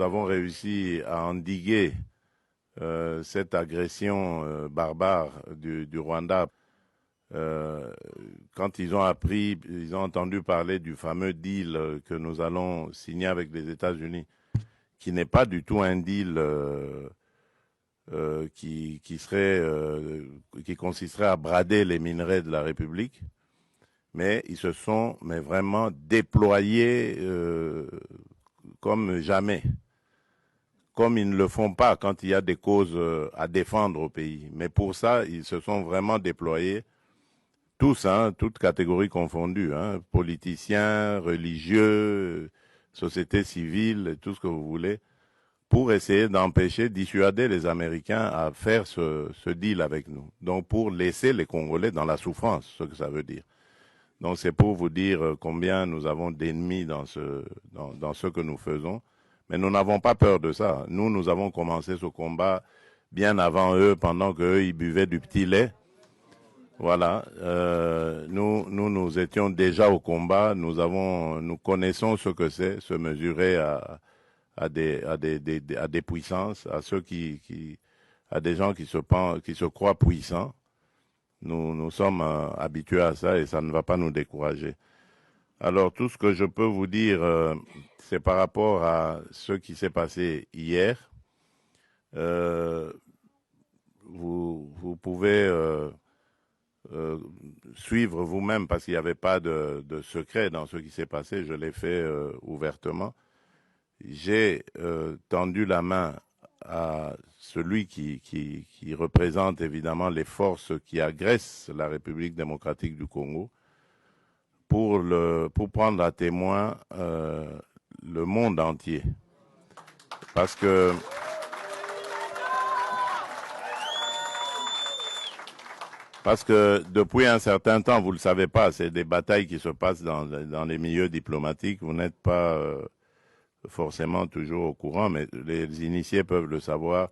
avons réussi à endiguer cette agression barbare du Rwanda. Quand ils ont appris, ils ont entendu parler du fameux deal que nous allons signer avec les États-Unis, qui n'est pas du tout un deal qui consisterait à brader les minerais de la République, mais ils se sont vraiment déployés comme jamais, comme ils ne le font pas quand il y a des causes à défendre au pays. Mais pour ça, ils se sont vraiment déployés, tous, toutes catégories confondues, politiciens, religieux, société civile, tout ce que vous voulez, pour essayer d'empêcher, dissuader les Américains à faire ce deal avec nous. Donc pour laisser les Congolais dans la souffrance, ce que ça veut dire. Donc c'est pour vous dire combien nous avons d'ennemis dans ce que nous faisons. Mais nous n'avons pas peur de ça. Nous avons commencé ce combat bien avant eux, pendant qu'eux, ils buvaient du petit lait. Voilà. Nous étions déjà au combat. Nous connaissons ce que c'est, se mesurer à des puissances, à des gens qui se croient puissants. Nous sommes habitués à ça et ça ne va pas nous décourager. Alors, tout ce que je peux vous dire, c'est par rapport à ce qui s'est passé hier. Vous pouvez suivre vous-même parce qu'il n'y avait pas de secret dans ce qui s'est passé. Je l'ai fait ouvertement. J'ai tendu la main à celui qui représente évidemment les forces qui agressent la République démocratique du Congo pour prendre à témoin le monde entier. Parce que depuis un certain temps, vous ne le savez pas, c'est des batailles qui se passent dans les milieux diplomatiques. Vous n'êtes pas forcément toujours au courant, mais les initiés peuvent le savoir.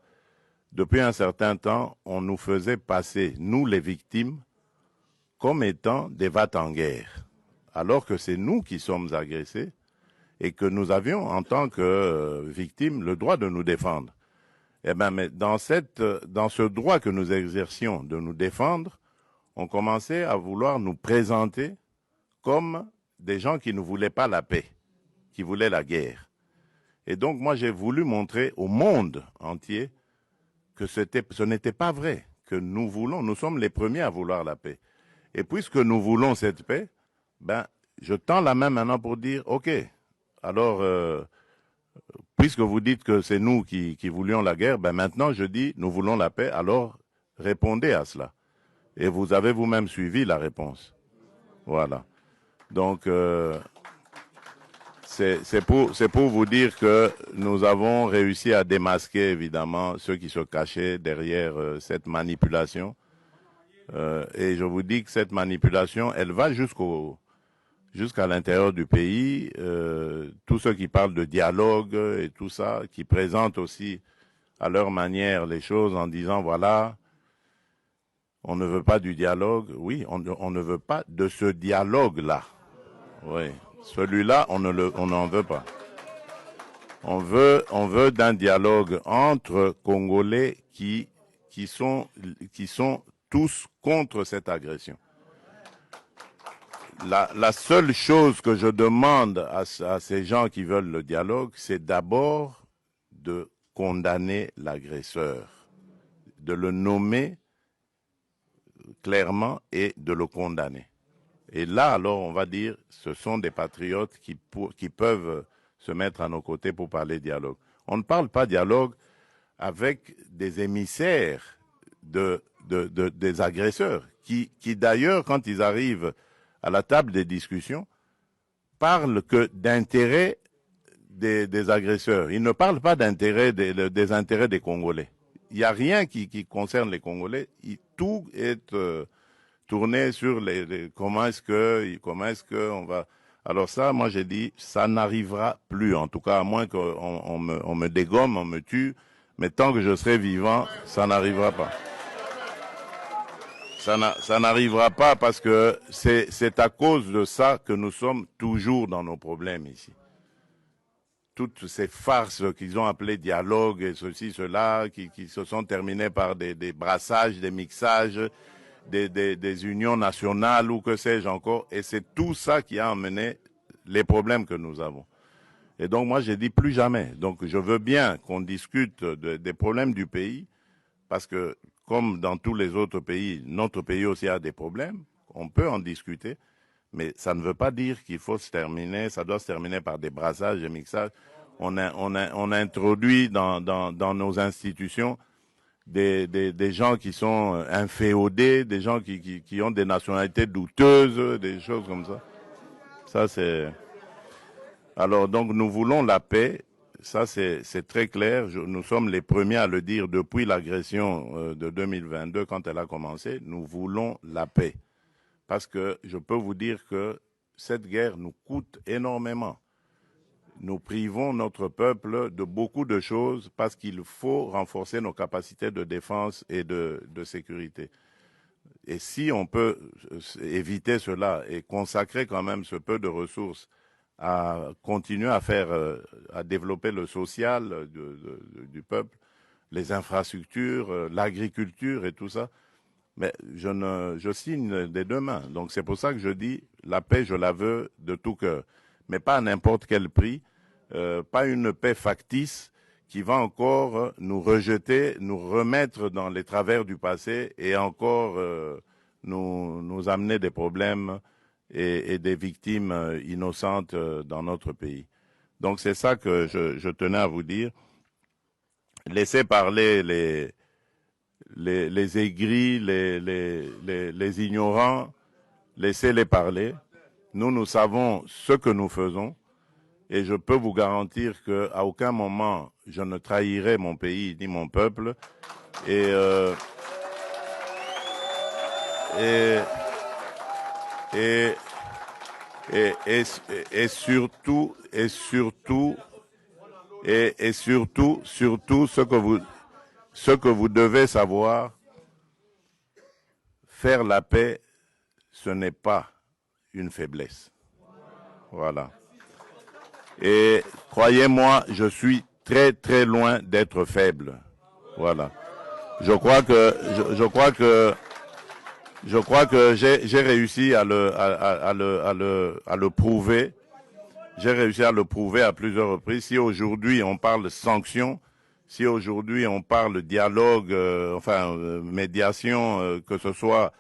Depuis un certain temps, on nous faisait passer, nous les victimes, comme étant des va-t-en-guerre, alors que c'est nous qui sommes agressés et que nous avions, en tant que victimes, le droit de nous défendre. Eh bien, mais dans ce droit que nous exercions de nous défendre, on commençait à vouloir nous présenter comme des gens qui ne voulaient pas la paix, qui voulaient la guerre. Et donc, moi, j'ai voulu montrer au monde entier que ce n'était pas vrai, que nous sommes les premiers à vouloir la paix. Et puisque nous voulons cette paix, ben, je tends la main maintenant pour dire, OK, alors, puisque vous dites que c'est nous qui voulions la guerre, ben maintenant je dis, nous voulons la paix, alors répondez à cela. Et vous avez vous-même suivi la réponse. Voilà. Donc, c'est pour vous dire que nous avons réussi à démasquer, évidemment, ceux qui se cachaient derrière cette manipulation. Et je vous dis que cette manipulation, elle va jusqu'à l'intérieur du pays. Tous ceux qui parlent de dialogue et tout ça, qui présentent aussi à leur manière les choses en disant, voilà, on ne veut pas du dialogue. Oui, on ne veut pas de ce dialogue-là. Oui. Celui-là, on n'en veut pas. On veut d'un dialogue entre Congolais qui sont tous contre cette agression. La seule chose que je demande à ces gens qui veulent le dialogue, c'est d'abord de condamner l'agresseur, de le nommer clairement et de le condamner. Et là, alors, on va dire, ce sont des patriotes qui peuvent se mettre à nos côtés pour parler dialogue. On ne parle pas dialogue avec des émissaires des agresseurs, qui d'ailleurs, quand ils arrivent à la table des discussions, parlent que d'intérêts des agresseurs. Ils ne parlent pas d'intérêts des intérêts des Congolais. Il n'y a rien qui concerne les Congolais. Tout est tourné sur comment est-ce que on va. Alors ça, moi j'ai dit, ça n'arrivera plus, en tout cas, à moins qu'on me dégomme, on me tue, mais tant que je serai vivant, ça n'arrivera pas. Ça n'arrivera pas parce que c'est à cause de ça que nous sommes toujours dans nos problèmes ici. toutes ces farces qu'ils ont appelées dialogue et ceci, cela, qui se sont terminées par des brassages, des mixages, des unions nationales ou que sais-je encore. Et c'est tout ça qui a amené les problèmes que nous avons. Et donc moi j'ai dit plus jamais. Donc je veux bien qu'on discute des problèmes du pays, parce que comme dans tous les autres pays, notre pays aussi a des problèmes, on peut en discuter. Mais ça ne veut pas dire qu'il faut se terminer, ça doit se terminer par des brassages, des mixages. On a introduit dans nos institutions des gens qui sont inféodés, des gens qui ont des nationalités douteuses, des choses comme ça. Ça, c'est... Alors, donc, nous voulons la paix. Ça, c'est très clair. Nous sommes les premiers à le dire depuis l'agression de 2022, quand elle a commencé. Nous voulons la paix. Parce que je peux vous dire que cette guerre nous coûte énormément. Nous privons notre peuple de beaucoup de choses parce qu'il faut renforcer nos capacités de défense et de sécurité. Et si on peut éviter cela et consacrer quand même ce peu de ressources à continuer à développer le social du peuple, les infrastructures, l'agriculture et tout ça, mais je signe des deux mains. Donc c'est pour ça que je dis, la paix, je la veux de tout cœur. Mais pas à n'importe quel prix, pas une paix factice qui va encore nous rejeter, nous remettre dans les travers du passé et encore nous amener des problèmes et des victimes innocentes dans notre pays. Donc c'est ça que je tenais à vous dire. Laissez parler les aigris, les ignorants, laissez-les parler. Nous savons ce que nous faisons et je peux vous garantir qu'à aucun moment je ne trahirai mon pays ni mon peuple. Et surtout ce que vous devez savoir, faire la paix, ce n'est pas une faiblesse. Voilà. Et croyez-moi, je suis très très loin d'être faible. Voilà. Je crois que j'ai réussi à le prouver. J'ai réussi à le prouver à plusieurs reprises. Si aujourd'hui on parle sanctions, si aujourd'hui on parle dialogue, médiation, que ce soit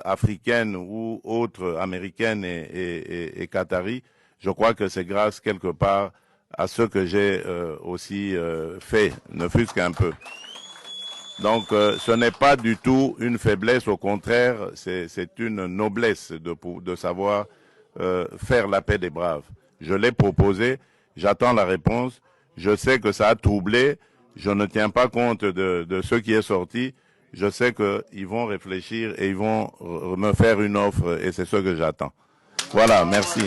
africaine ou autre, américaine et qatari, je crois que c'est grâce quelque part à ce que j'ai aussi fait, ne fût-ce qu'un peu. Donc ce n'est pas du tout une faiblesse, au contraire, c'est une noblesse de savoir faire la paix des braves. Je l'ai proposé, j'attends la réponse, je sais que ça a troublé, je ne tiens pas compte de ce qui est sorti, je sais qu'ils vont réfléchir et ils vont me faire une offre et c'est ce que j'attends. Voilà, merci.